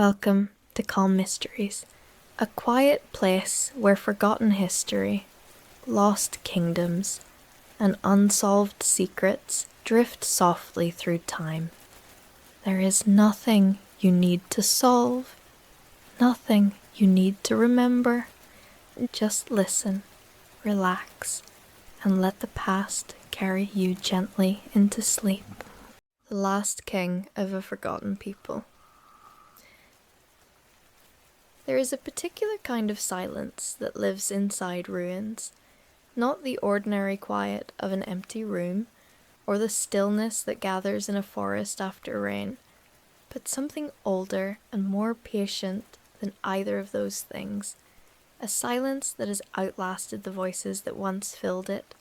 Welcome to Calm Mysteries, a quiet place where forgotten history, lost kingdoms, and unsolved secrets drift softly through time. There is nothing you need to solve, nothing you need to remember. Just listen, relax, and let the past carry you gently into sleep. The last king of a forgotten people. There is a particular kind of silence that lives inside ruins, not the ordinary quiet of an empty room, or the stillness that gathers in a forest after rain, but something older and more patient than either of those things, a silence that has outlasted the voices that once filled it,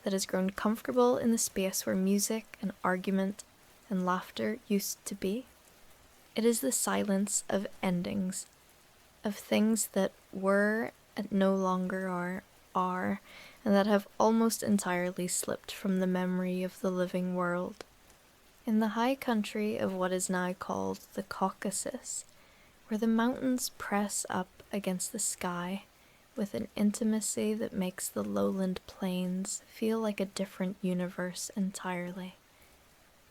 that has grown comfortable in the space where music and argument and laughter used to be. It is the silence of endings, of things that were and no longer are, and that have almost entirely slipped from the memory of the living world. In the high country of what is now called the Caucasus, where the mountains press up against the sky with an intimacy that makes the lowland plains feel like a different universe entirely,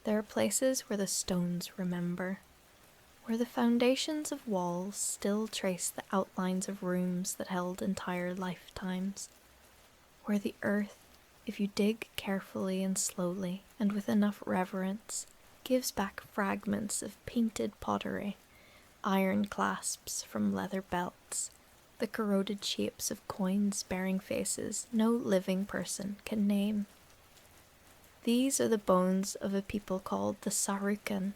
there are places where the stones remember, where the foundations of walls still trace the outlines of rooms that held entire lifetimes, where the earth, if you dig carefully and slowly and with enough reverence, gives back fragments of painted pottery, iron clasps from leather belts, the corroded shapes of coins bearing faces no living person can name. These are the bones of a people called the Sarukhan,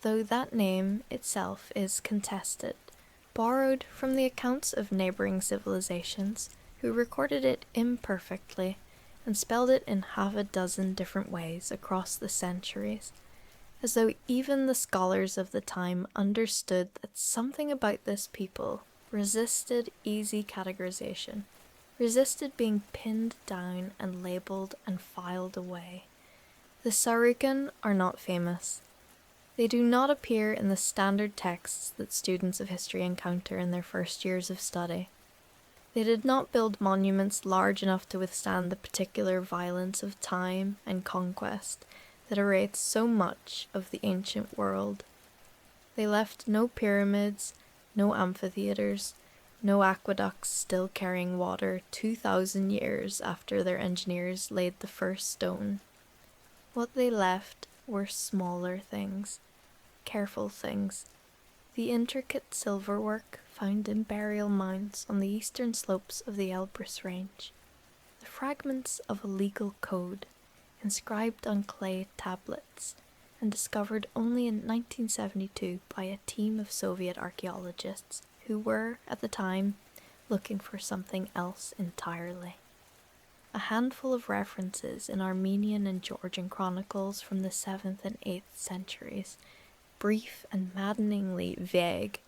though that name itself is contested, borrowed from the accounts of neighbouring civilizations who recorded it imperfectly and spelled it in half a dozen different ways across the centuries, as though even the scholars of the time understood that something about this people resisted easy categorization, resisted being pinned down and labelled and filed away. The Sarukhan are not famous. They do not appear in the standard texts that students of history encounter in their first years of study. They did not build monuments large enough to withstand the particular violence of time and conquest that awaits so much of the ancient world. They left no pyramids, no amphitheatres, no aqueducts still carrying water 2,000 years after their engineers laid the first stone. What they left were smaller things, careful things, the intricate silverwork found in burial mounds on the eastern slopes of the Elbrus Range, the fragments of a legal code inscribed on clay tablets and discovered only in 1972 by a team of Soviet archaeologists who were, at the time, looking for something else entirely. A handful of references in Armenian and Georgian chronicles from the 7th and 8th centuries, brief and maddeningly vague,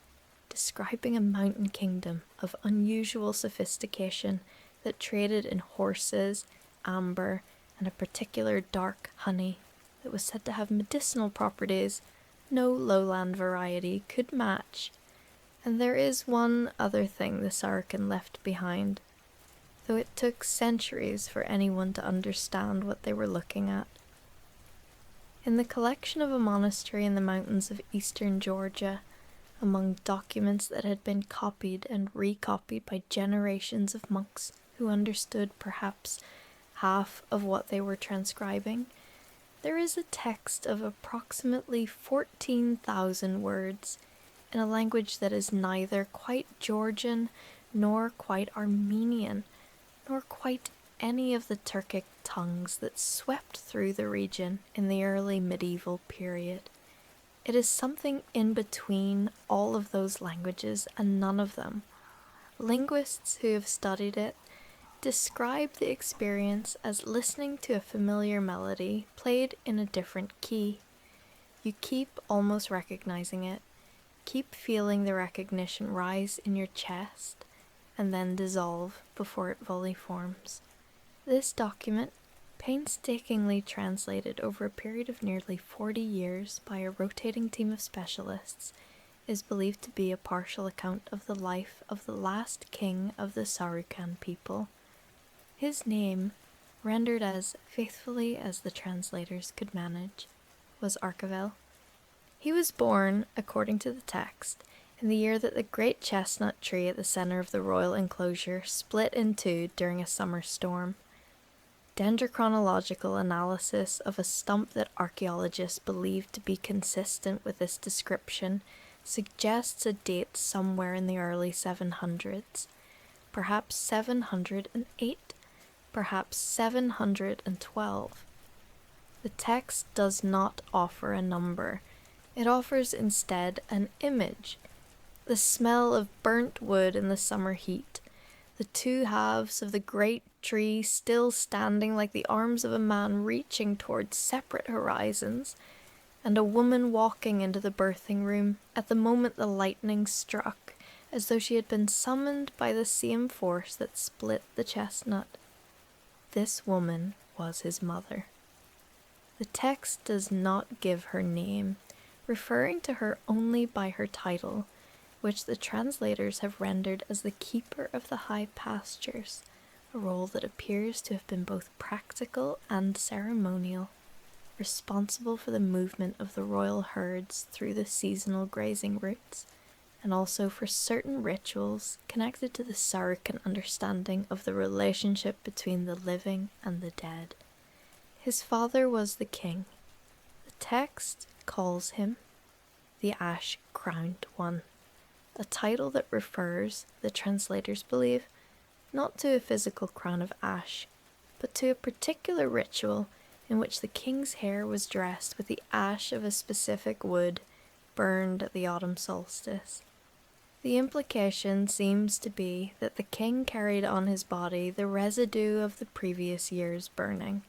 describing a mountain kingdom of unusual sophistication that traded in horses, amber, and a particular dark honey that was said to have medicinal properties no lowland variety could match. And there is one other thing the Sarukhan left behind, though it took centuries for anyone to understand what they were looking at. In the collection of a monastery in the mountains of eastern Georgia, among documents that had been copied and recopied by generations of monks who understood perhaps half of what they were transcribing, there is a text of approximately 14,000 words in a language that is neither quite Georgian nor quite Armenian, nor quite any of the Turkic tongues that swept through the region in the early medieval period. It is something in between all of those languages and none of them. Linguists who have studied it describe the experience as listening to a familiar melody played in a different key. You keep almost recognizing it, keep feeling the recognition rise in your chest, and then dissolve before it fully forms. This document, painstakingly translated over a period of nearly 40 years by a rotating team of specialists, is believed to be a partial account of the life of the last king of the Sarukhan people. His name, rendered as faithfully as the translators could manage, was Archibald. He was born, according to the text, in the year that the great chestnut tree at the centre of the royal enclosure split in two during a summer storm. Dendrochronological analysis of a stump that archaeologists believe to be consistent with this description suggests a date somewhere in the early 700s, perhaps 708, perhaps 712. The text does not offer a number. It offers instead an image. The smell of burnt wood in the summer heat, the two halves of the great tree still standing like the arms of a man reaching towards separate horizons, and a woman walking into the birthing room at the moment the lightning struck, as though she had been summoned by the same force that split the chestnut. This woman was his mother. The text does not give her name, referring to her only by her title, which the translators have rendered as the keeper of the high pastures, a role that appears to have been both practical and ceremonial, responsible for the movement of the royal herds through the seasonal grazing routes, and also for certain rituals connected to the Sarukhan understanding of the relationship between the living and the dead. His father was the king. The text calls him the Ash-Crowned One, a title that refers, the translators believe, not to a physical crown of ash, but to a particular ritual in which the king's hair was dressed with the ash of a specific wood burned at the autumn solstice. The implication seems to be that the king carried on his body the residue of the previous year's burning,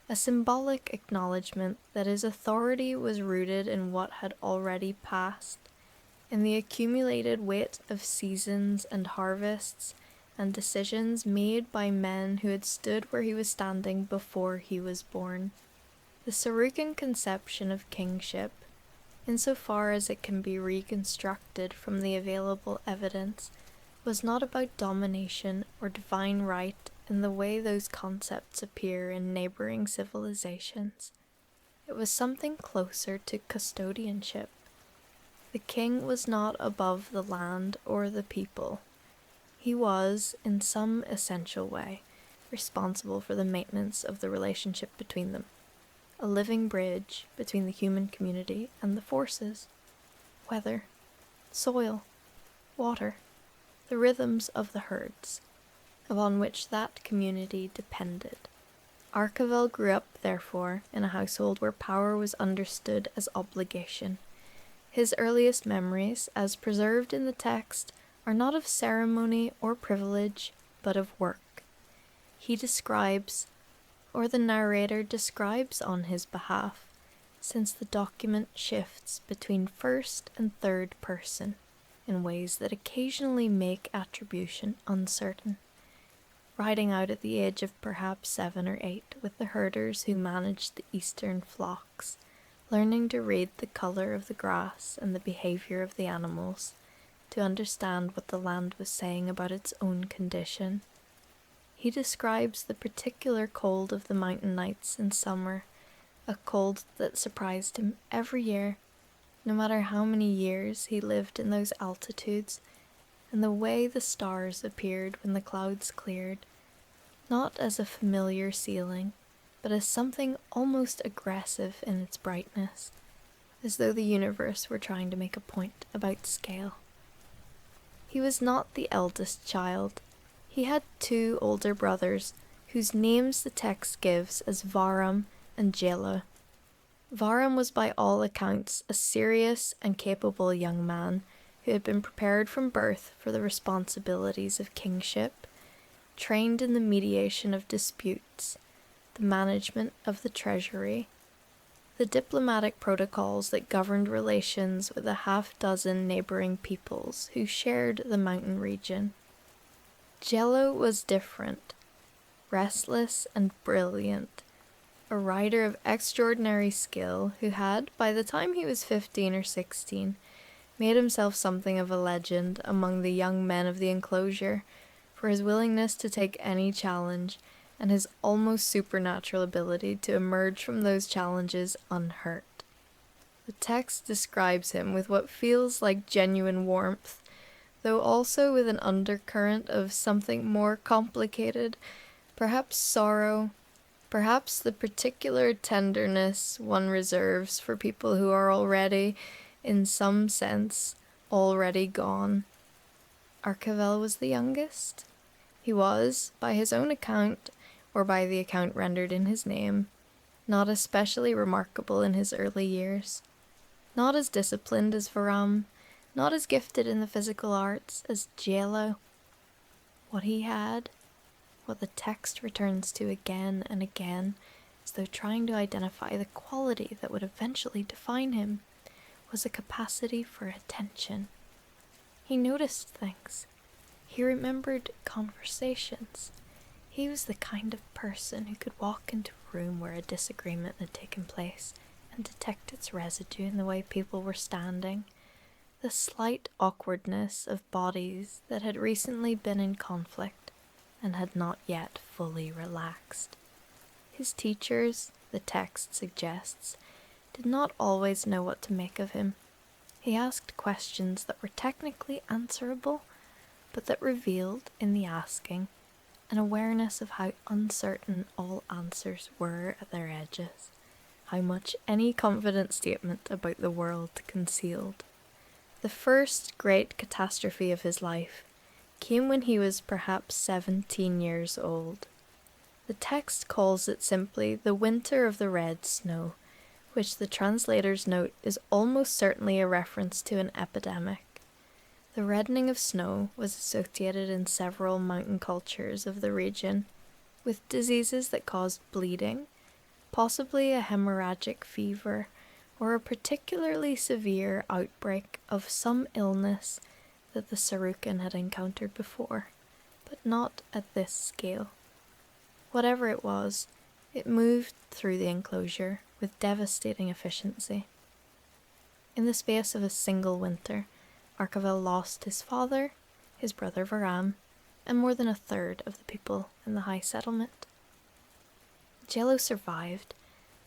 a symbolic acknowledgement that his authority was rooted in what had already passed, in the accumulated weight of seasons and harvests and decisions made by men who had stood where he was standing before he was born. The Sarukhan conception of kingship, insofar as it can be reconstructed from the available evidence, was not about domination or divine right in the way those concepts appear in neighboring civilizations. It was something closer to custodianship. The king was not above the land or the people. He was, in some essential way, responsible for the maintenance of the relationship between them, a living bridge between the human community and the forces, weather, soil, water, the rhythms of the herds, upon which that community depended. Archibald grew up, therefore, in a household where power was understood as obligation. His earliest memories, as preserved in the text, are not of ceremony or privilege, but of work. He describes, or the narrator describes on his behalf, since the document shifts between first and third person in ways that occasionally make attribution uncertain. Riding out at the age of perhaps 7 or 8 with the herders who managed the eastern flocks, learning to read the colour of the grass and the behaviour of the animals, to understand what the land was saying about its own condition. He describes the particular cold of the mountain nights in summer, a cold that surprised him every year, no matter how many years he lived in those altitudes, and the way the stars appeared when the clouds cleared, not as a familiar ceiling, but as something almost aggressive in its brightness, as though the universe were trying to make a point about scale. He was not the eldest child. He had 2 older brothers, whose names the text gives as Varam and Jela. Varam was by all accounts a serious and capable young man who had been prepared from birth for the responsibilities of kingship, trained in the mediation of disputes, the management of the treasury, the diplomatic protocols that governed relations with a half-dozen neighbouring peoples who shared the mountain region. Jello was different, restless and brilliant, a rider of extraordinary skill who had, by the time he was 15 or 16, made himself something of a legend among the young men of the enclosure for his willingness to take any challenge and his almost supernatural ability to emerge from those challenges unhurt. The text describes him with what feels like genuine warmth, though also with an undercurrent of something more complicated, perhaps sorrow, perhaps the particular tenderness one reserves for people who are already, in some sense, already gone. Archibald was the youngest. He was, by his own account, or by the account rendered in his name, not especially remarkable in his early years. Not as disciplined as Varam, not as gifted in the physical arts as Jello. What he had, what the text returns to again and again, as though trying to identify the quality that would eventually define him, was a capacity for attention. He noticed things. He remembered conversations. He was the kind of person who could walk into a room where a disagreement had taken place and detect its residue in the way people were standing, the slight awkwardness of bodies that had recently been in conflict and had not yet fully relaxed. His teachers, the text suggests, did not always know what to make of him. He asked questions that were technically answerable, but that revealed, in the asking, an awareness of how uncertain all answers were at their edges, how much any confident statement about the world concealed. The first great catastrophe of his life came when he was perhaps 17 years old. The text calls it simply the winter of the red snow, which the translators note is almost certainly a reference to an epidemic. The reddening of snow was associated in several mountain cultures of the region with diseases that caused bleeding, possibly a hemorrhagic fever, or a particularly severe outbreak of some illness that the Sarukan had encountered before, but not at this scale. Whatever it was, it moved through the enclosure with devastating efficiency. In the space of a single winter, Archibald lost his father, his brother Varam, and more than a third of the people in the high settlement. Jello survived,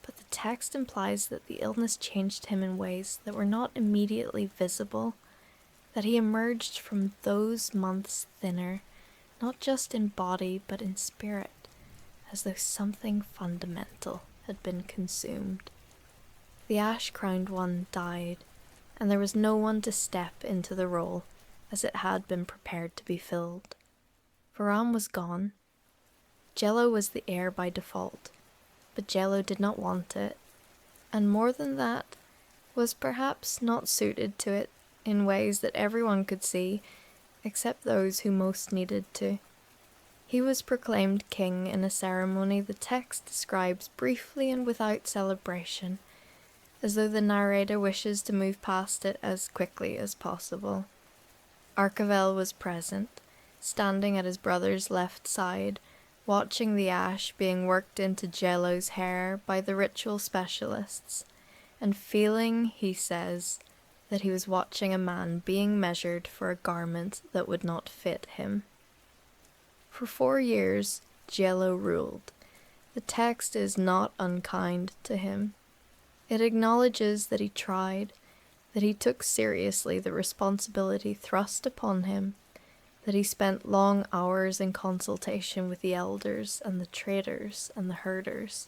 but the text implies that the illness changed him in ways that were not immediately visible, that he emerged from those months thinner, not just in body but in spirit, as though something fundamental had been consumed. The ash-crowned one died, and there was no one to step into the role as it had been prepared to be filled. Varam was gone. Jello was the heir by default, but Jello did not want it, and more than that, was perhaps not suited to it in ways that everyone could see, except those who most needed to. He was proclaimed king in a ceremony the text describes briefly and without celebration, as though the narrator wishes to move past it as quickly as possible. Archibald was present, standing at his brother's left side, watching the ash being worked into Jello's hair by the ritual specialists, and feeling, he says, that he was watching a man being measured for a garment that would not fit him. For 4 years, Jello ruled. The text is not unkind to him. It acknowledges that he tried, that he took seriously the responsibility thrust upon him, that he spent long hours in consultation with the elders and the traders and the herders,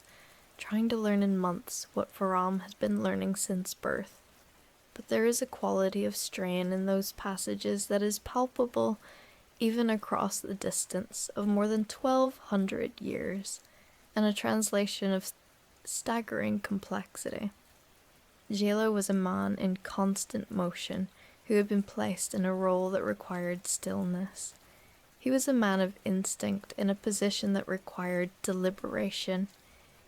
trying to learn in months what Varam had been learning since birth. But there is a quality of strain in those passages that is palpable even across the distance of more than 1,200 years, and a translation of staggering complexity. Jello was a man in constant motion who had been placed in a role that required stillness. He was a man of instinct in a position that required deliberation.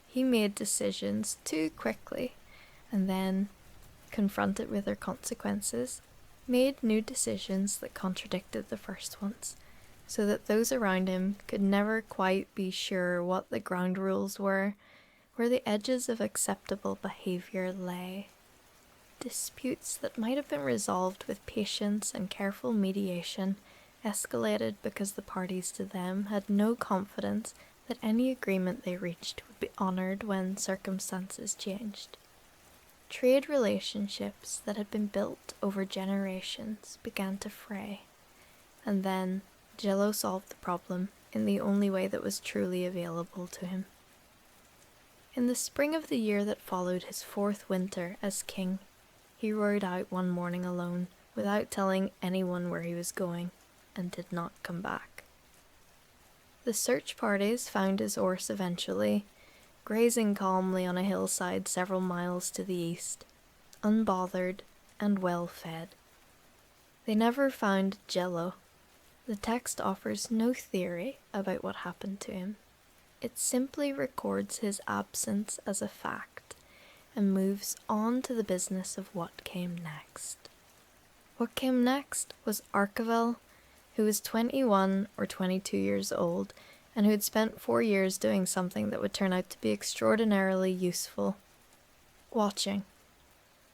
He made decisions too quickly, and then, confronted with their consequences, made new decisions that contradicted the first ones, so that those around him could never quite be sure what the ground rules were, where the edges of acceptable behavior lay. Disputes that might have been resolved with patience and careful mediation escalated because the parties to them had no confidence that any agreement they reached would be honored when circumstances changed. Trade relationships that had been built over generations began to fray, and then Jello solved the problem in the only way that was truly available to him. In the spring of the year that followed his fourth winter as king, he rode out one morning alone, without telling anyone where he was going, and did not come back. The search parties found his horse eventually, grazing calmly on a hillside several miles to the east, unbothered and well fed. They never found Jello. The text offers no theory about what happened to him. It simply records his absence as a fact and moves on to the business of what came next. What came next was Archibald, who was 21 or 22 years old and who had spent 4 years doing something that would turn out to be extraordinarily useful: watching.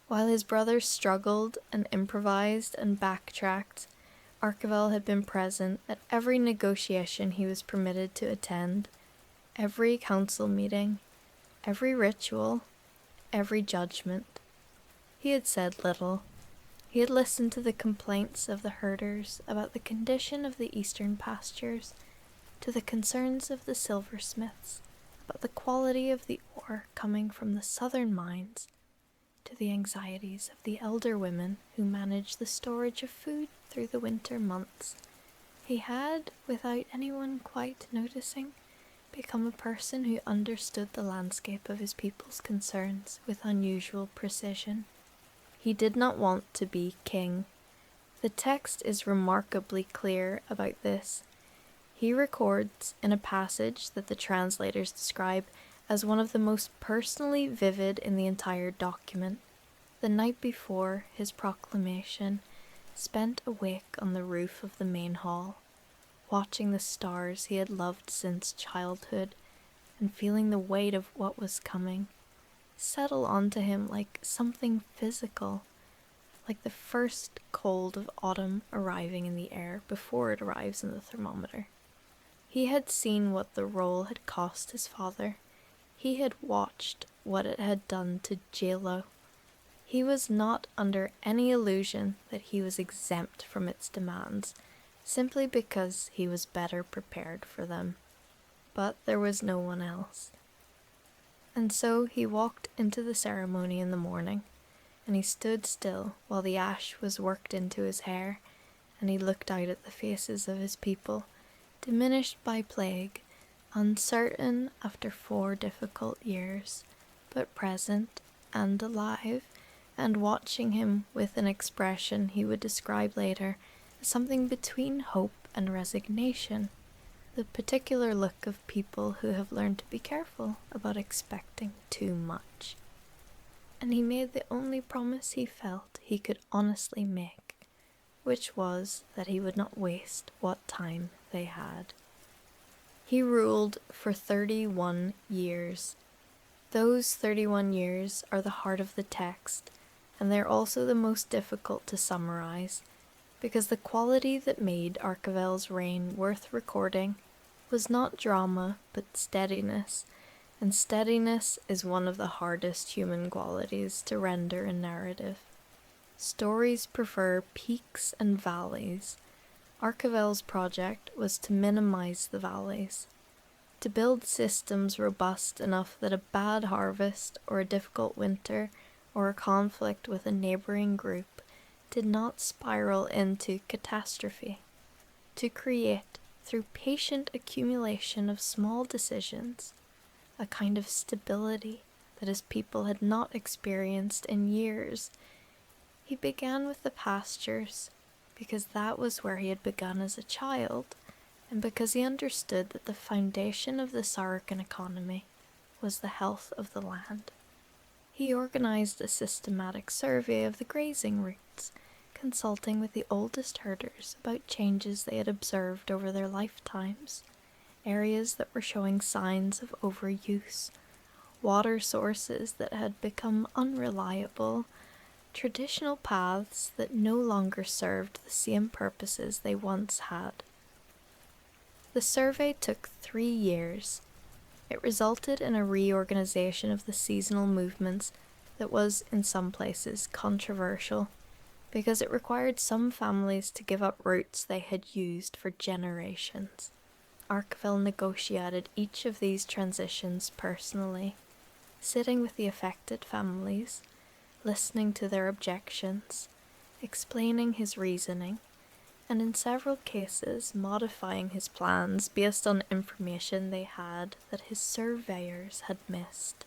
While his brothers struggled and improvised and backtracked, Archibald had been present at every negotiation he was permitted to attend, every council meeting, every ritual, every judgment. He had said little. He had listened to the complaints of the herders about the condition of the eastern pastures, to the concerns of the silversmiths about the quality of the ore coming from the southern mines, to the anxieties of the elder women who managed the storage of food through the winter months. He had, without anyone quite noticing, become a person who understood the landscape of his people's concerns with unusual precision. He did not want to be king. The text is remarkably clear about this. He records in a passage that the translators describe as one of the most personally vivid in the entire document, the night before his proclamation, spent awake on the roof of the main hall, watching the stars he had loved since childhood, and feeling the weight of what was coming settle onto him like something physical, like the first cold of autumn arriving in the air before it arrives in the thermometer. He had seen what the role had cost his father. He had watched what it had done to Jello. He was not under any illusion that he was exempt from its demands, simply because he was better prepared for them. But there was no one else. And so he walked into the ceremony in the morning, and he stood still while the ash was worked into his hair, and he looked out at the faces of his people, diminished by plague, uncertain after 4 difficult years, but present and alive, and watching him with an expression he would describe later as something between hope and resignation, the particular look of people who have learned to be careful about expecting too much. And he made the only promise he felt he could honestly make, which was that he would not waste what time they had. He ruled for 31 years. Those 31 years are the heart of the text, and they're also the most difficult to summarize, because the quality that made Archibald's reign worth recording was not drama, but steadiness, and steadiness is one of the hardest human qualities to render in narrative. Stories prefer peaks and valleys. Archibald's project was to minimize the valleys, to build systems robust enough that a bad harvest or a difficult winter or a conflict with a neighboring group did not spiral into catastrophe, to create, through patient accumulation of small decisions, a kind of stability that his people had not experienced in years. He began with the pastures, because that was where he had begun as a child, and because he understood that the foundation of the Saracen economy was the health of the land. He organized a systematic survey of the grazing routes, consulting with the oldest herders about changes they had observed over their lifetimes, areas that were showing signs of overuse, water sources that had become unreliable, traditional paths that no longer served the same purposes they once had. The survey took 3 years. It resulted in a reorganization of the seasonal movements that was, in some places, controversial, because it required some families to give up routes they had used for generations. Arkville negotiated each of these transitions personally, sitting with the affected families, listening to their objections, explaining his reasoning, and in several cases modifying his plans based on information they had that his surveyors had missed.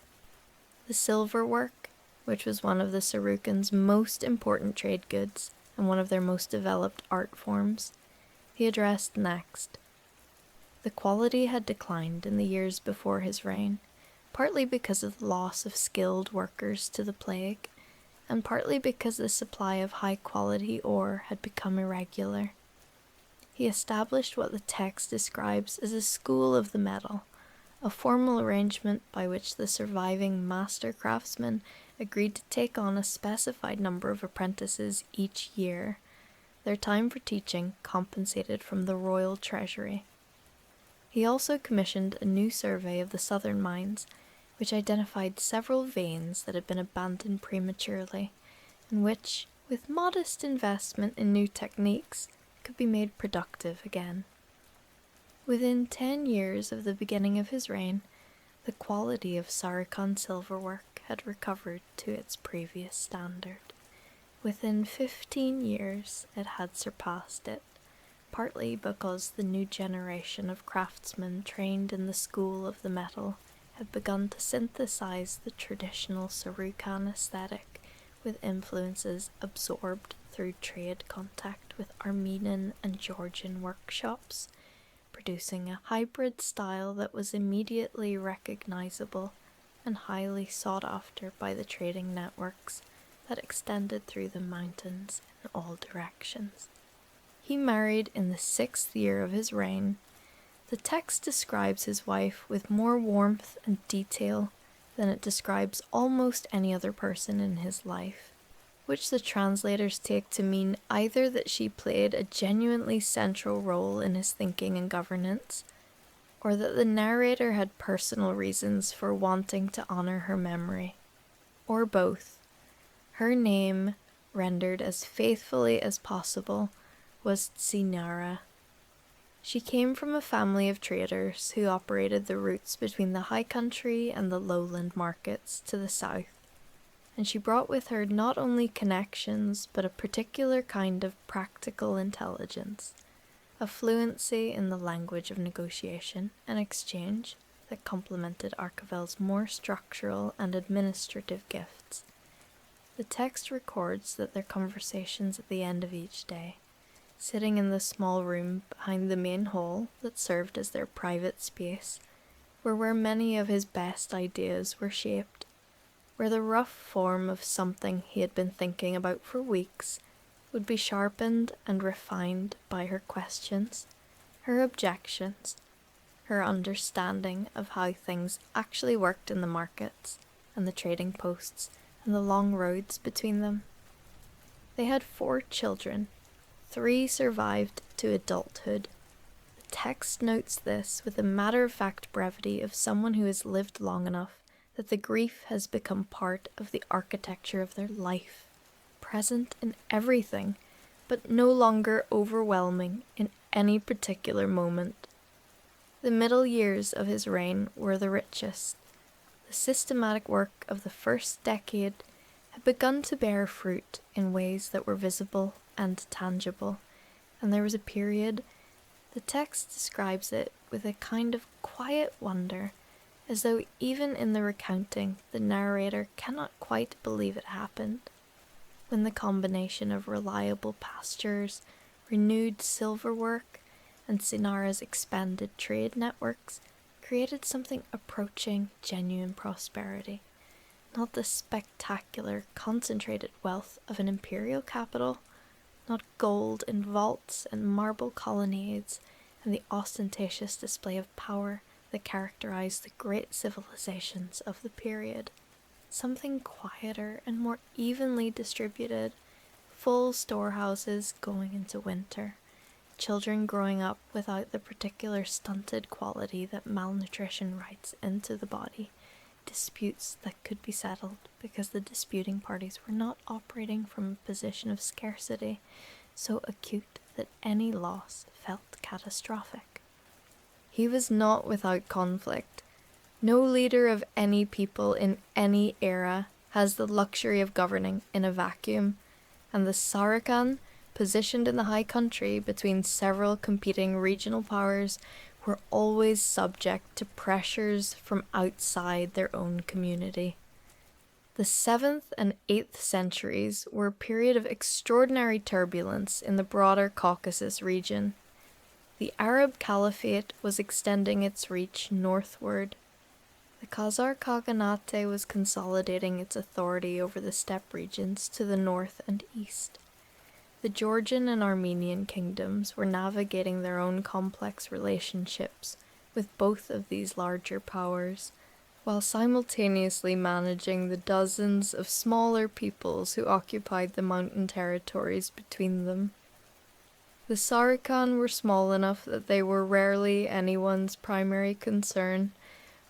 The silver work, which was one of the Sarukans' most important trade goods and one of their most developed art forms, he addressed next. The quality had declined in the years before his reign, partly because of the loss of skilled workers to the plague, and partly because the supply of high-quality ore had become irregular. He established what the text describes as a school of the metal, a formal arrangement by which the surviving master craftsmen agreed to take on a specified number of apprentices each year, their time for teaching compensated from the royal treasury. He also commissioned a new survey of the southern mines, which identified several veins that had been abandoned prematurely, and which, with modest investment in new techniques, could be made productive again. Within 10 years of the beginning of his reign, the quality of Sarukan silverwork had recovered to its previous standard. Within 15 years, it had surpassed it, partly because the new generation of craftsmen trained in the school of the metal had begun to synthesize the traditional Sarukan aesthetic with influences absorbed through trade contact with Armenian and Georgian workshops, producing a hybrid style that was immediately recognizable and highly sought after by the trading networks that extended through the mountains in all directions. He married in the 6th year of his reign. The text describes his wife with more warmth and detail than it describes almost any other person in his life, which the translators take to mean either that she played a genuinely central role in his thinking and governance, or that the narrator had personal reasons for wanting to honor her memory, or both. Her name, rendered as faithfully as possible, was Tsinara. She came from a family of traders who operated the routes between the high country and the lowland markets to the south, and she brought with her not only connections but a particular kind of practical intelligence, a fluency in the language of negotiation and exchange that complemented Arkville's more structural and administrative gifts. The text records that their conversations at the end of each day, sitting in the small room behind the main hall that served as their private space, were where many of his best ideas were shaped, where the rough form of something he had been thinking about for weeks would be sharpened and refined by her questions, her objections, her understanding of how things actually worked in the markets and the trading posts and the long roads between them. They had 4 children. 3 survived to adulthood. The text notes this with the matter-of-fact brevity of someone who has lived long enough that the grief has become part of the architecture of their life, present in everything, but no longer overwhelming in any particular moment. The middle years of his reign were the richest. The systematic work of the first decade had begun to bear fruit in ways that were visible and tangible, and there was a period, the text describes it with a kind of quiet wonder, as though even in the recounting the narrator cannot quite believe it happened, when the combination of reliable pastures, renewed silverwork, and Sinara's expanded trade networks created something approaching genuine prosperity. Not the spectacular, concentrated wealth of an imperial capital, not gold in vaults and marble colonnades and the ostentatious display of power that characterized the great civilizations of the period. something quieter and more evenly distributed, full storehouses going into winter, children growing up without the particular stunted quality that malnutrition writes into the body, disputes that could be settled because the disputing parties were not operating from a position of scarcity so acute that any loss felt catastrophic. He was not without conflict. No leader of any people in any era has the luxury of governing in a vacuum, and the Saracen, positioned in the high country between several competing regional powers, were always subject to pressures from outside their own community. The 7th and 8th centuries were a period of extraordinary turbulence in the broader Caucasus region. The Arab Caliphate was extending its reach northward. The Khazar Khaganate was consolidating its authority over the steppe regions to the north and east. The Georgian and Armenian kingdoms were navigating their own complex relationships with both of these larger powers, while simultaneously managing the dozens of smaller peoples who occupied the mountain territories between them. The Sarikhan were small enough that they were rarely anyone's primary concern,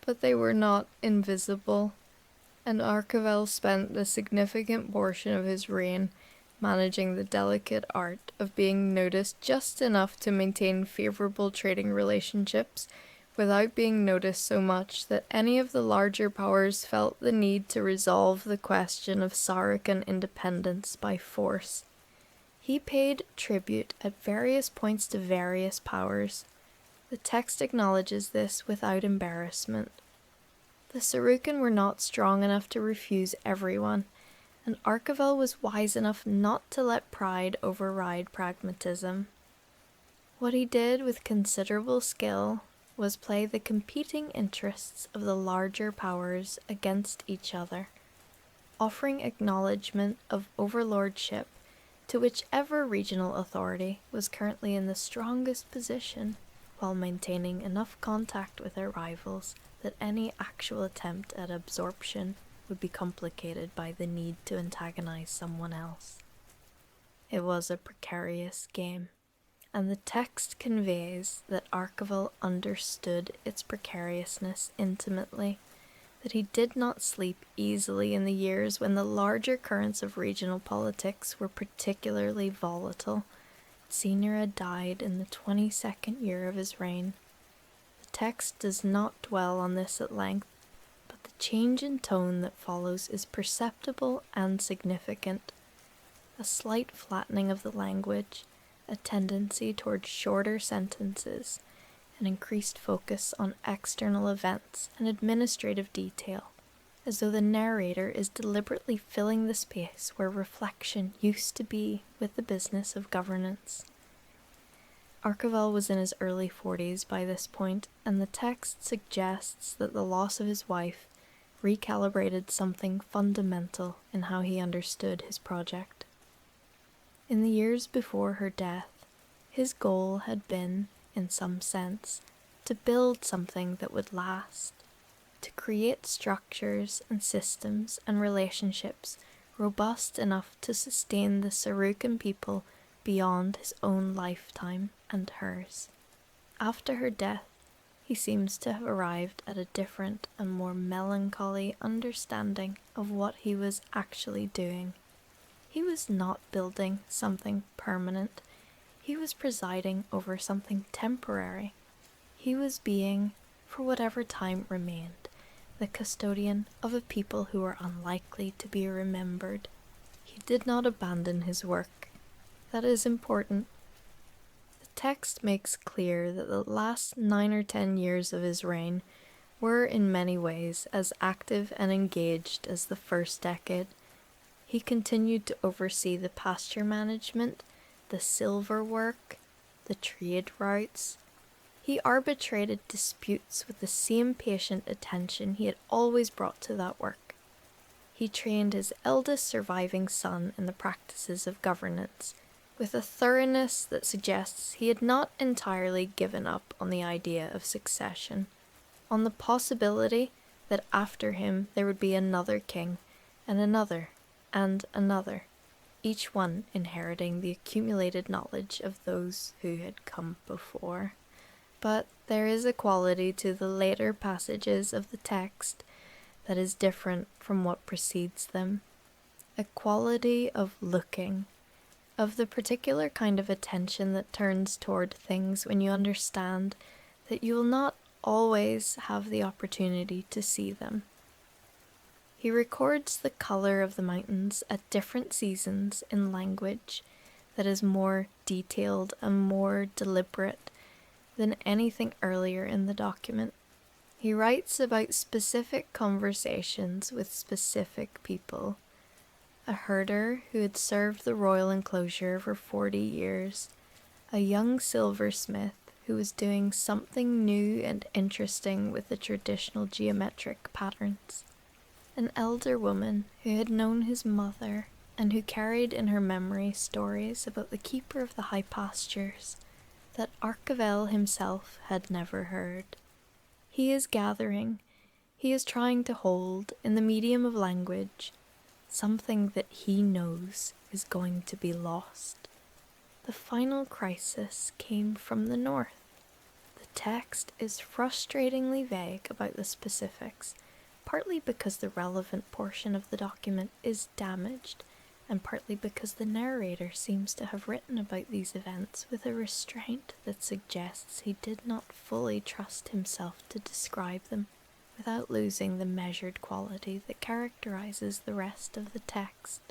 but they were not invisible, and Archibald spent a significant portion of his reign managing the delicate art of being noticed just enough to maintain favourable trading relationships without being noticed so much that any of the larger powers felt the need to resolve the question of Saracen independence by force. He paid tribute at various points to various powers. The text acknowledges this without embarrassment. The Saracen were not strong enough to refuse everyone, and Archibald was wise enough not to let pride override pragmatism. What he did with considerable skill was play the competing interests of the larger powers against each other, offering acknowledgement of overlordship to whichever regional authority was currently in the strongest position, while maintaining enough contact with their rivals that any actual attempt at absorption would be complicated by the need to antagonize someone else. It was a precarious game, and the text conveys that Archibald understood its precariousness intimately, that he did not sleep easily in the years when the larger currents of regional politics were particularly volatile. Senira died in the 22nd year of his reign. The text does not dwell on this at length, but the change in tone that follows is perceptible and significant. A slight flattening of the language, a tendency towards shorter sentences, an increased focus on external events and administrative detail, as though the narrator is deliberately filling the space where reflection used to be with the business of governance. Archibald was in his early 40s by this point, and the text suggests that the loss of his wife recalibrated something fundamental in how he understood his project. In the years before her death, his goal had been, in some sense, to build something that would last, to create structures and systems and relationships robust enough to sustain the Saracen people beyond his own lifetime and hers. After her death, he seems to have arrived at a different and more melancholy understanding of what he was actually doing. He was not building something permanent. He was presiding over something temporary. He was being, for whatever time remained, the custodian of a people who were unlikely to be remembered. He did not abandon his work. That is important. The text makes clear that the last 9 or 10 years of his reign were in many ways as active and engaged as the first decade. He continued to oversee the pasture management, the silver work, the trade routes. He arbitrated disputes with the same patient attention he had always brought to that work. He trained his eldest surviving son in the practices of governance, with a thoroughness that suggests he had not entirely given up on the idea of succession, on the possibility that after him there would be another king, and another, each one inheriting the accumulated knowledge of those who had come before. But there is a quality to the later passages of the text that is different from what precedes them, a quality of looking, of the particular kind of attention that turns toward things when you understand that you will not always have the opportunity to see them. He records the color of the mountains at different seasons in language that is more detailed and more deliberate than anything earlier in the document. He writes about specific conversations with specific people. A herder who had served the royal enclosure for 40 years, a young silversmith who was doing something new and interesting with the traditional geometric patterns, an elder woman who had known his mother and who carried in her memory stories about the keeper of the high pastures that Archibald himself had never heard. He is gathering, he is trying to hold, in the medium of language, something that he knows is going to be lost. The final crisis came from the north. The text is frustratingly vague about the specifics, partly because the relevant portion of the document is damaged, and partly because the narrator seems to have written about these events with a restraint that suggests he did not fully trust himself to describe them without losing the measured quality that characterizes the rest of the text.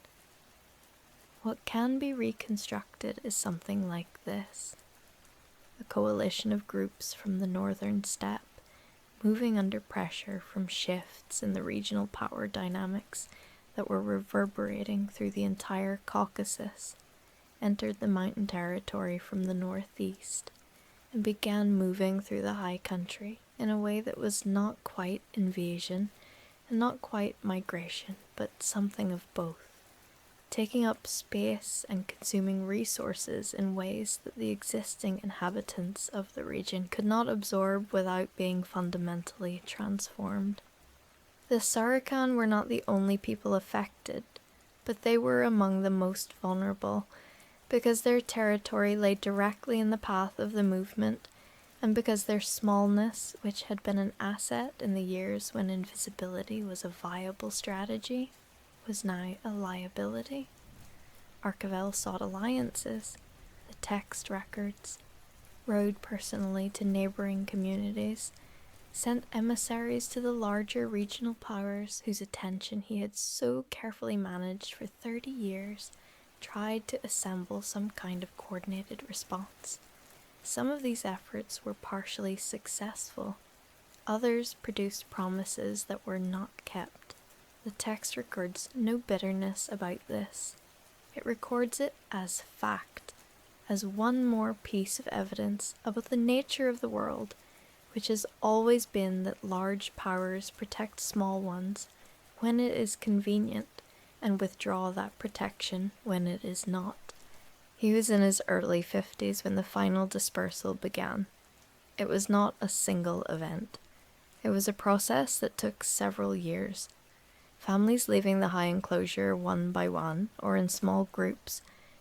What can be reconstructed is something like this: a coalition of groups from the northern steppe, moving under pressure from shifts in the regional power dynamics that were reverberating through the entire Caucasus, entered the mountain territory from the northeast, and began moving through the high country in a way that was not quite invasion and not quite migration, but something of both, taking up space and consuming resources in ways that the existing inhabitants of the region could not absorb without being fundamentally transformed. The Sarukhan were not the only people affected, but they were among the most vulnerable, because their territory lay directly in the path of the movement, and because their smallness, which had been an asset in the years when invisibility was a viable strategy, was now a liability. Archibald sought alliances, the text records, rode personally to neighboring communities, sent emissaries to the larger regional powers whose attention he had so carefully managed for 30 years, tried to assemble some kind of coordinated response. Some of these efforts were partially successful. Others produced promises that were not kept. The text records no bitterness about this. It records it as fact, as one more piece of evidence about the nature of the world, which has always been that large powers protect small ones when it is convenient, and withdraw that protection when it is not. He was in his early 50s when the final dispersal began. It was not a single event. It was a process that took several years. Families leaving the high enclosure one by one, or in small groups,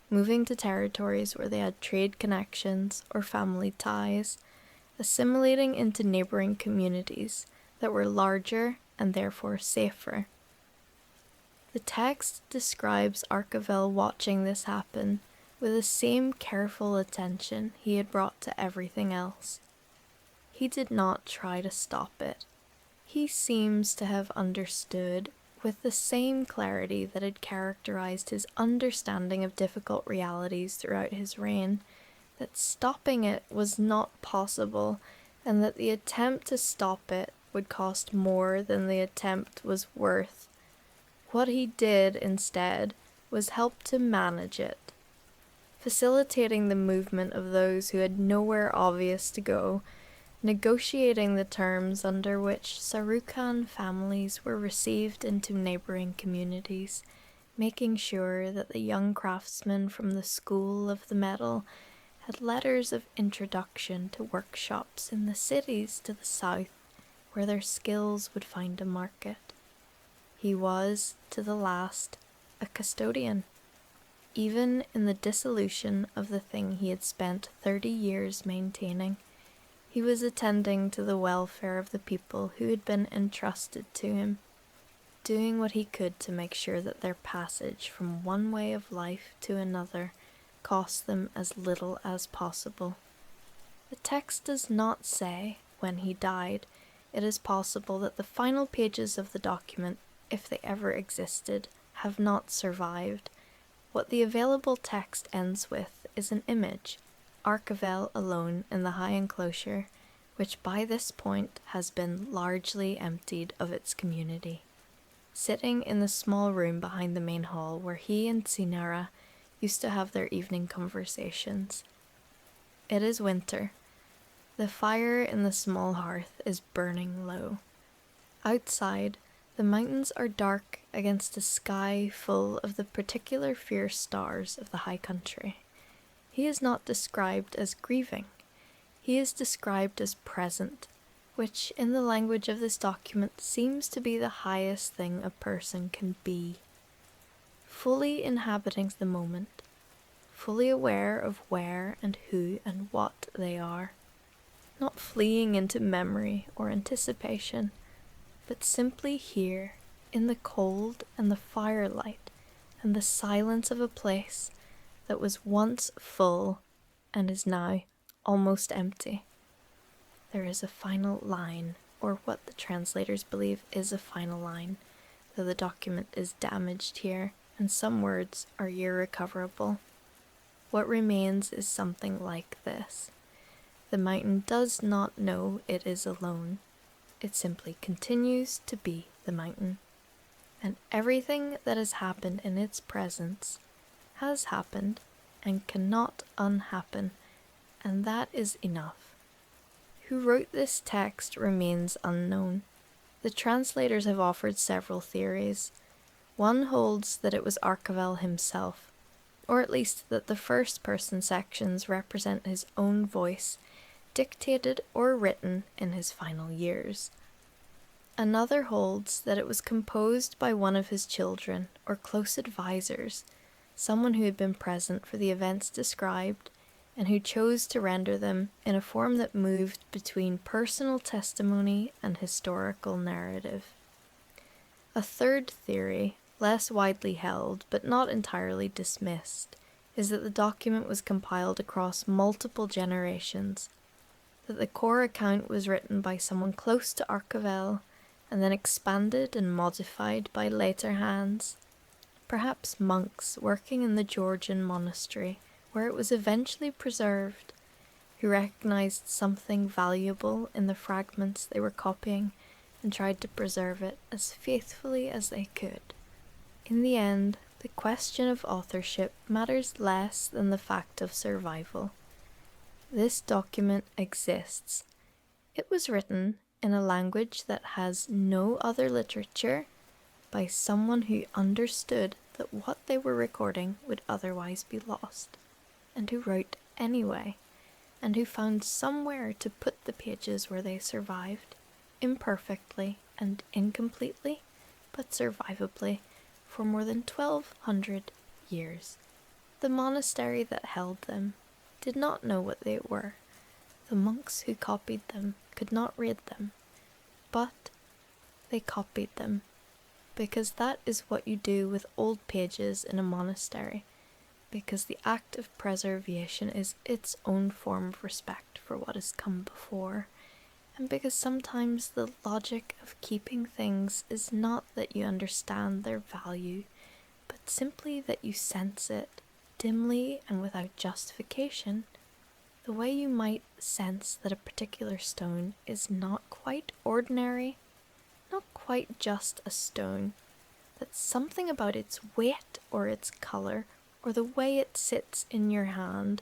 moving to territories where they had trade connections or family ties, assimilating into neighboring communities that were larger and therefore safer. The text describes Archibald watching this happen with the same careful attention he had brought to everything else. He did not try to stop it. He seems to have understood, with the same clarity that had characterized his understanding of difficult realities throughout his reign, that stopping it was not possible, and that the attempt to stop it would cost more than the attempt was worth. What he did, instead, was help to manage it, facilitating the movement of those who had nowhere obvious to go, negotiating the terms under which Sarukhan families were received into neighboring communities, making sure that the young craftsmen from the School of the Metal had letters of introduction to workshops in the cities to the south, where their skills would find a market. He was, to the last, a custodian. Even in the dissolution of the thing he had spent 30 years maintaining, he was attending to the welfare of the people who had been entrusted to him, doing what he could to make sure that their passage from one way of life to another cost them as little as possible. The text does not say when he died. It is possible that the final pages of the document, if they ever existed, have not survived. What the available text ends with is an image, Archibald alone in the high enclosure, which by this point has been largely emptied of its community, sitting in the small room behind the main hall where he and Sinara used to have their evening conversations. It is winter. The fire in the small hearth is burning low. Outside, the mountains are dark against a sky full of the particular fierce stars of the high country. He is not described as grieving. He is described as present, which in the language of this document seems to be the highest thing a person can be. Fully inhabiting the moment, fully aware of where and who and what they are, not fleeing into memory or anticipation, but simply here, in the cold and the firelight and the silence of a place that was once full and is now almost empty. There is a final line, or what the translators believe is a final line, though the document is damaged here and some words are irrecoverable. What remains is something like this. The mountain does not know it is alone. It simply continues to be the mountain. And everything that has happened in its presence has happened and cannot unhappen, and that is enough. Who wrote this text remains unknown. The translators have offered several theories. One holds that it was Archibald himself, or at least that the first person sections represent his own voice, dictated or written in his final years. Another holds that it was composed by one of his children or close advisors, someone who had been present for the events described and who chose to render them in a form that moved between personal testimony and historical narrative. A third theory, less widely held but not entirely dismissed, is that the document was compiled across multiple generations, that the core account was written by someone close to Archibald and then expanded and modified by later hands, perhaps monks working in the Georgian monastery where it was eventually preserved, who recognized something valuable in the fragments they were copying and tried to preserve it as faithfully as they could. In the end, the question of authorship matters less than the fact of survival. This document exists. It was written in a language that has no other literature by someone who understood that what they were recording would otherwise be lost, and who wrote anyway, and who found somewhere to put the pages where they survived, imperfectly and incompletely, but survivably, for more than 1,200 years. The monastery that held them did not know what they were. The monks who copied them could not read them, but they copied them, because that is what you do with old pages in a monastery, because the act of preservation is its own form of respect for what has come before, and because sometimes the logic of keeping things is not that you understand their value, but simply that you sense it, dimly and without justification, the way you might sense that a particular stone is not quite ordinary, not quite just a stone, that something about its weight or its color or the way it sits in your hand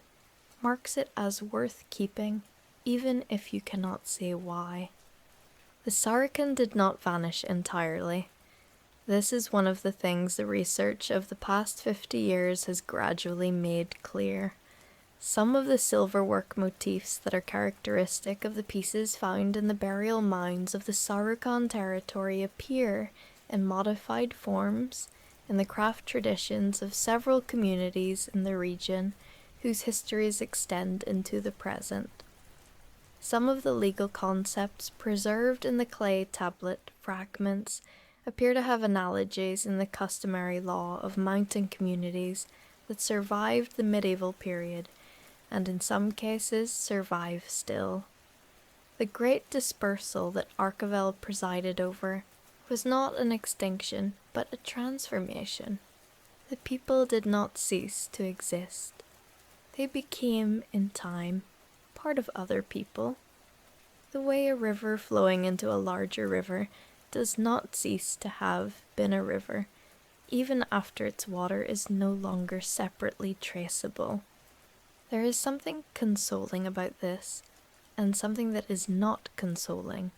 marks it as worth keeping, even if you cannot say why. The Saracen did not vanish entirely. This is one of the things the research of the past 50 years has gradually made clear. Some of the silverwork motifs that are characteristic of the pieces found in the burial mounds of the Sarukhan territory appear in modified forms in the craft traditions of several communities in the region whose histories extend into the present. Some of the legal concepts preserved in the clay tablet fragments appear to have analogies in the customary law of mountain communities that survived the medieval period, and in some cases survive still. The great dispersal that Archibald presided over was not an extinction, but a transformation. The people did not cease to exist. They became, in time, part of other people. The way a river flowing into a larger river does not cease to have been a river, even after its water is no longer separately traceable. There is something consoling about this, and something that is not consoling.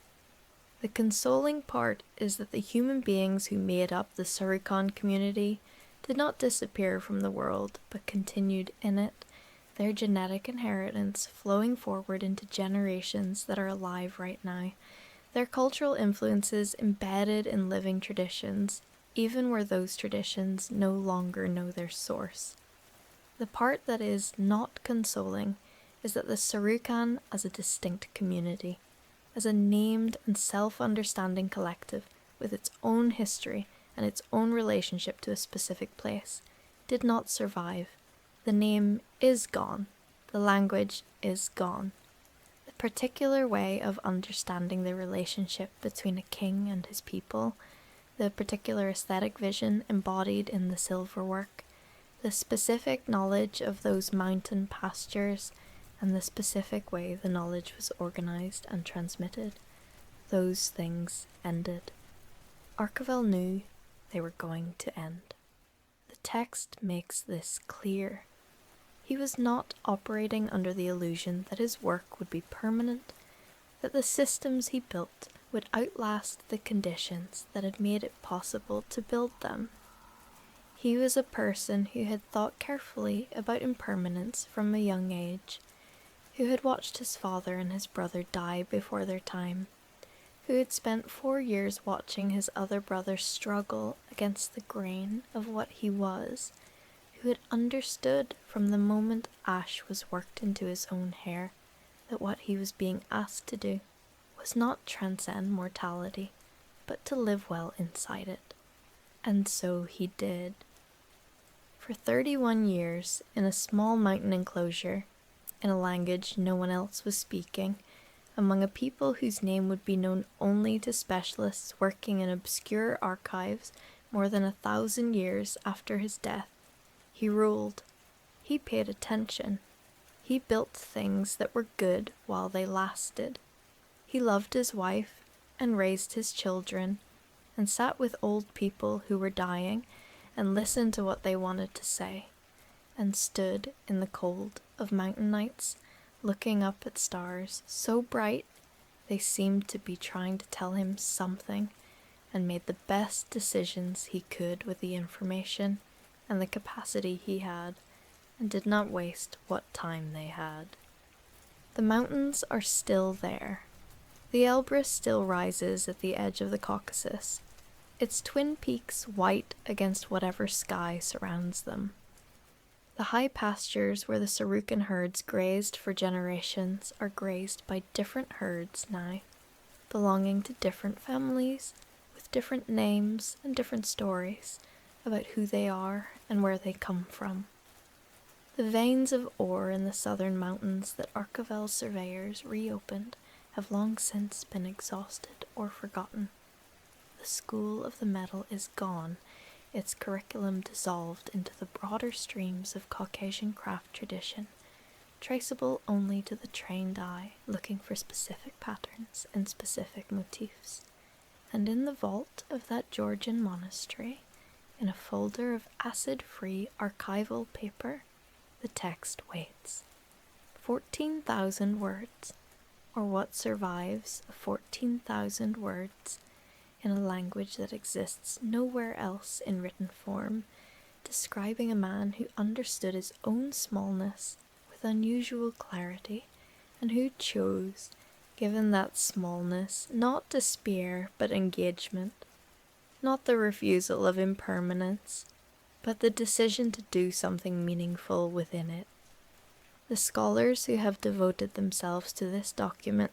The consoling part is that the human beings who made up the Sarukhan community did not disappear from the world, but continued in it, their genetic inheritance flowing forward into generations that are alive right now, their cultural influences embedded in living traditions, even where those traditions no longer know their source. The part that is not consoling is that the Sarukhan as a distinct community, as a named and self-understanding collective with its own history and its own relationship to a specific place, did not survive. The name is gone. The language is gone. The particular way of understanding the relationship between a king and his people, the particular aesthetic vision embodied in the silverwork, the specific knowledge of those mountain pastures, and the specific way the knowledge was organized and transmitted, those things ended. Archibald knew they were going to end. The text makes this clear. He was not operating under the illusion that his work would be permanent, that the systems he built would outlast the conditions that had made it possible to build them. He was a person who had thought carefully about impermanence from a young age, who had watched his father and his brother die before their time, who had spent 4 years watching his other brother struggle against the grain of what he was, who had understood from the moment ash was worked into his own hair that what he was being asked to do was not transcend mortality, but to live well inside it. And so he did. For 31 years, in a small mountain enclosure, in a language no one else was speaking, among a people whose name would be known only to specialists working in obscure archives more than 1,000 years after his death, he ruled. He paid attention. He built things that were good while they lasted. He loved his wife and raised his children, and sat with old people who were dying and listened to what they wanted to say, and stood in the cold of mountain nights, looking up at stars so bright they seemed to be trying to tell him something, and made the best decisions he could with the information and the capacity he had, and did not waste what time they had. The mountains are still there. The Elbrus still rises at the edge of the Caucasus, its twin peaks white against whatever sky surrounds them. The high pastures where the Sarukhan herds grazed for generations are grazed by different herds now, belonging to different families, with different names and different stories about who they are and where they come from. The veins of ore in the southern mountains that Archibald's surveyors reopened have long since been exhausted or forgotten. The school of the metal is gone, its curriculum dissolved into the broader streams of Caucasian craft tradition, traceable only to the trained eye looking for specific patterns and specific motifs. And in the vault of that Georgian monastery, in a folder of acid-free archival paper, the text waits. 14,000 words, or what survives of 14,000 words, in a language that exists nowhere else in written form, describing a man who understood his own smallness with with unusual clarity, and who chose, given that smallness, not despair but engagement, not the refusal of impermanence, but the decision to do something meaningful within it. The scholars who have devoted themselves to this document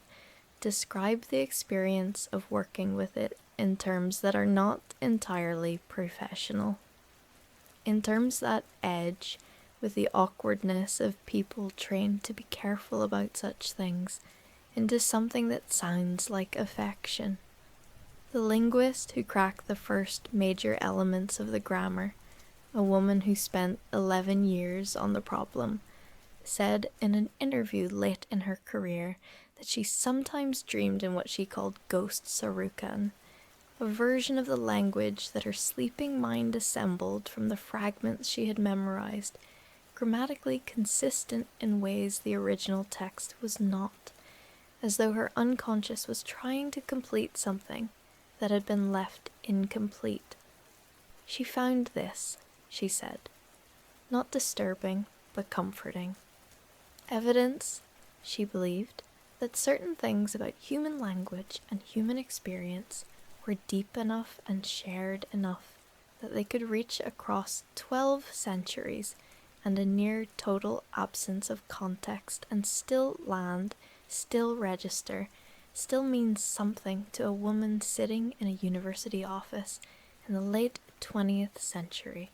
describe the experience of working with it in terms that are not entirely professional, in terms that edge with the awkwardness of people trained to be careful about such things, into something that sounds like affection. The linguist who cracked the first major elements of the grammar, a woman who spent 11 years on the problem, said in an interview late in her career that she sometimes dreamed in what she called ghost Sarukan, a version of the language that her sleeping mind assembled from the fragments she had memorized, grammatically consistent in ways the original text was not, as though her unconscious was trying to complete something that had been left incomplete. She found this, she said, not disturbing, but comforting. Evidence, she believed, that certain things about human language and human experience were deep enough and shared enough that they could reach across 12 centuries and a near total absence of context and still land, still register, still mean something to a woman sitting in a university office in the late 20th century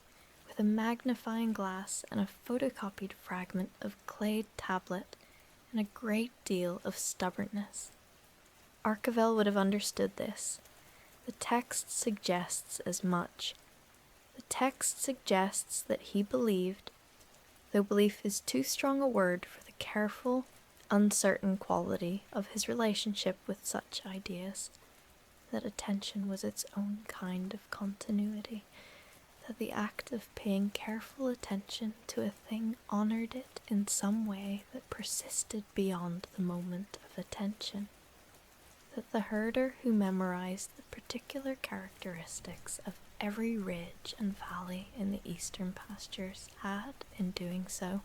with a magnifying glass and a photocopied fragment of clay tablet and a great deal of stubbornness. Archibald would have understood this. The text suggests as much. The text suggests that he believed, though belief is too strong a word for the careful, uncertain quality of his relationship with such ideas, that attention was its own kind of continuity, that the act of paying careful attention to a thing honored it in some way that persisted beyond the moment of attention, that the herder who memorized the particular characteristics of every ridge and valley in the eastern pastures had, in doing so,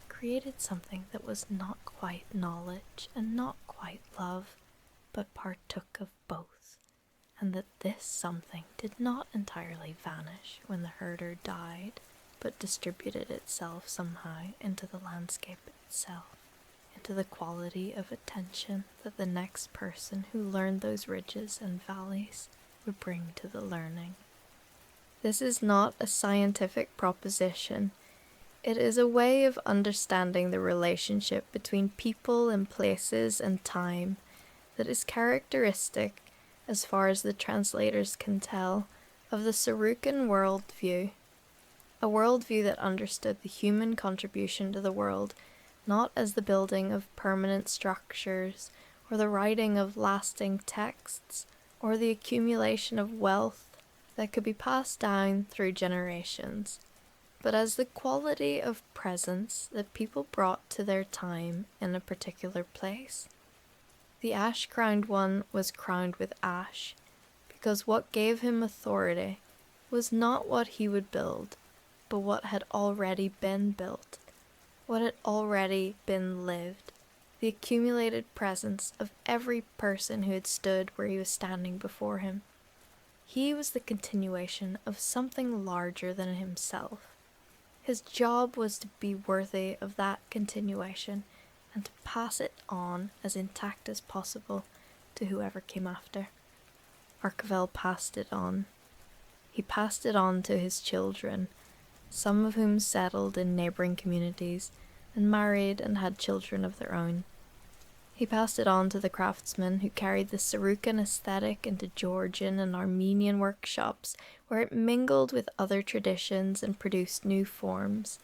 created something that was not quite knowledge and not quite love, but partook of both, and that this something did not entirely vanish when the herder died, but distributed itself somehow into the landscape itself, into the quality of attention that the next person who learned those ridges and valleys would bring to the learning. This is not a scientific proposition. It is a way of understanding the relationship between people and places and time that is characteristic, as far as the translators can tell, of the Sarukan worldview, a worldview that understood the human contribution to the world not as the building of permanent structures or the writing of lasting texts or the accumulation of wealth that could be passed down through generations, but as the quality of presence that people brought to their time in a particular place. The ash-crowned one was crowned with ash, because what gave him authority was not what he would build, but what had already been built, what had already been lived, the accumulated presence of every person who had stood where he was standing before him. He was the continuation of something larger than himself. His job was to be worthy of that continuation and to pass it on as intact as possible to whoever came after. Archibald passed it on. He passed it on to his children, some of whom settled in neighbouring communities and married and had children of their own. He passed it on to the craftsmen who carried the Sarukan aesthetic into Georgian and Armenian workshops, where it mingled with other traditions and produced new forms.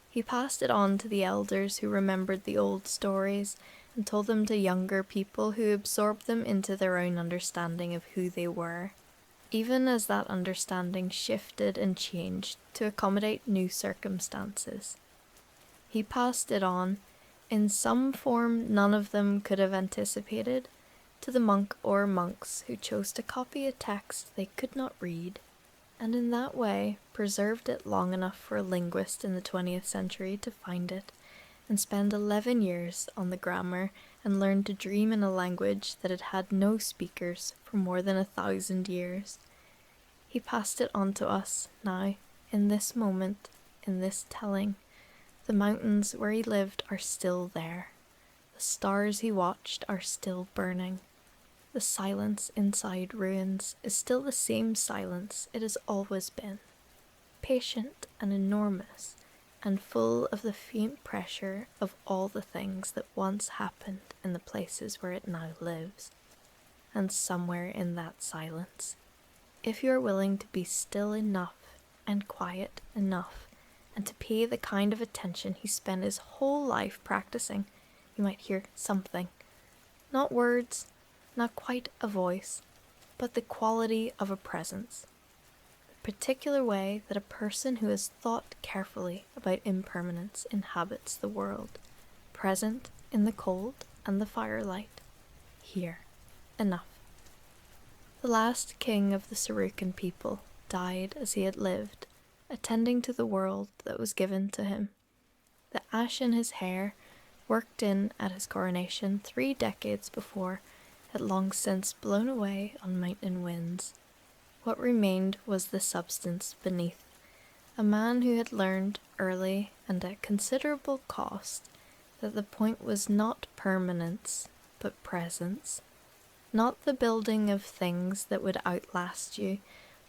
He passed it on to the elders who remembered the old stories and told them to younger people who absorbed them into their own understanding of who they were, even as that understanding shifted and changed to accommodate new circumstances. He passed it on, in some form none of them could have anticipated, to the monk or monks who chose to copy a text they could not read, and in that way preserved it long enough for a linguist in the 20th century to find it, and spend 11 years on the grammar and learn to dream in a language that had had no speakers for more than 1,000 years. He passed it on to us now, in this moment, in this telling. The mountains where he lived are still there. The stars he watched are still burning. The silence inside ruins is still the same silence it has always been, patient and enormous, and full of the faint pressure of all the things that once happened in the places where it now lives. And somewhere in that silence, if you are willing to be still enough and quiet enough, and to pay the kind of attention he spent his whole life practicing, you might hear something. Not words, not quite a voice, but the quality of a presence. The particular way that a person who has thought carefully about impermanence inhabits the world, present in the cold and the firelight. Here, enough. The last king of the Sarukan people died as he had lived, attending to the world that was given to him. The ash in his hair, worked in at his coronation 3 decades before, had long since blown away on mountain winds. What remained was the substance beneath, a man who had learned early and at considerable cost that the point was not permanence, but presence. Not the building of things that would outlast you,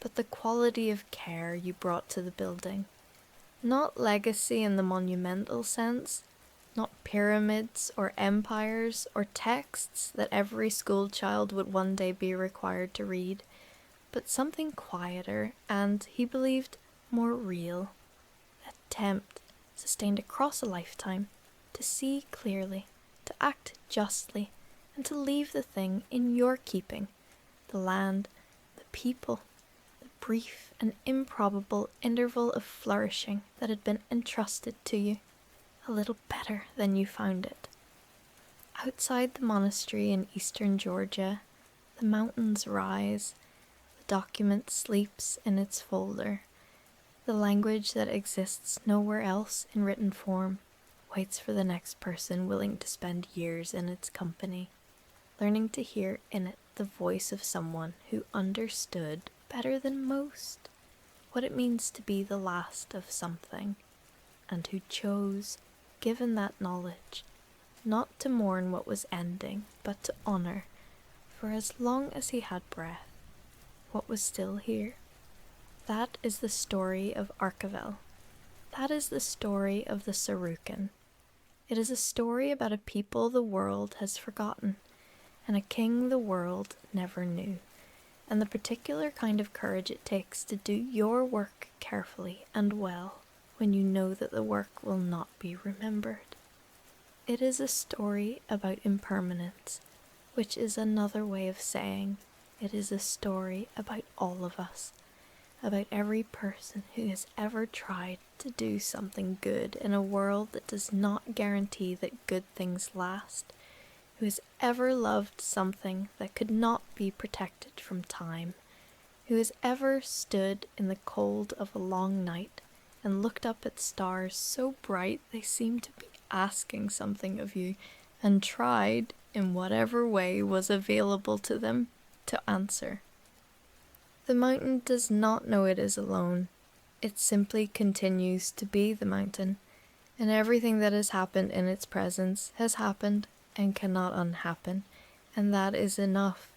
but the quality of care you brought to the building. Not legacy in the monumental sense, not pyramids or empires or texts that every schoolchild would one day be required to read, but something quieter and, he believed, more real. Attempt, sustained across a lifetime, to see clearly, to act justly, and to leave the thing in your keeping, the land, the people, the brief and improbable interval of flourishing that had been entrusted to you, a little better than you found it. Outside the monastery in eastern Georgia, the mountains rise, the document sleeps in its folder, the language that exists nowhere else in written form waits for the next person willing to spend years in its company, learning to hear in it the voice of someone who understood better than most what it means to be the last of something, and who chose, given that knowledge, not to mourn what was ending, but to honor, for as long as he had breath, what was still here. That is the story of Archivell. That is the story of the Sarukan. It is a story about a people the world has forgotten, and a king the world never knew, and the particular kind of courage it takes to do your work carefully and well when you know that the work will not be remembered. It is a story about impermanence, which is another way of saying it is a story about all of us, about every person who has ever tried to do something good in a world that does not guarantee that good things last, who has ever loved something that could not be protected from time, who has ever stood in the cold of a long night and looked up at stars so bright they seemed to be asking something of you, and tried, in whatever way was available to them, to answer. The mountain does not know it is alone. It simply continues to be the mountain, and everything that has happened in its presence has happened and cannot unhappen, and that is enough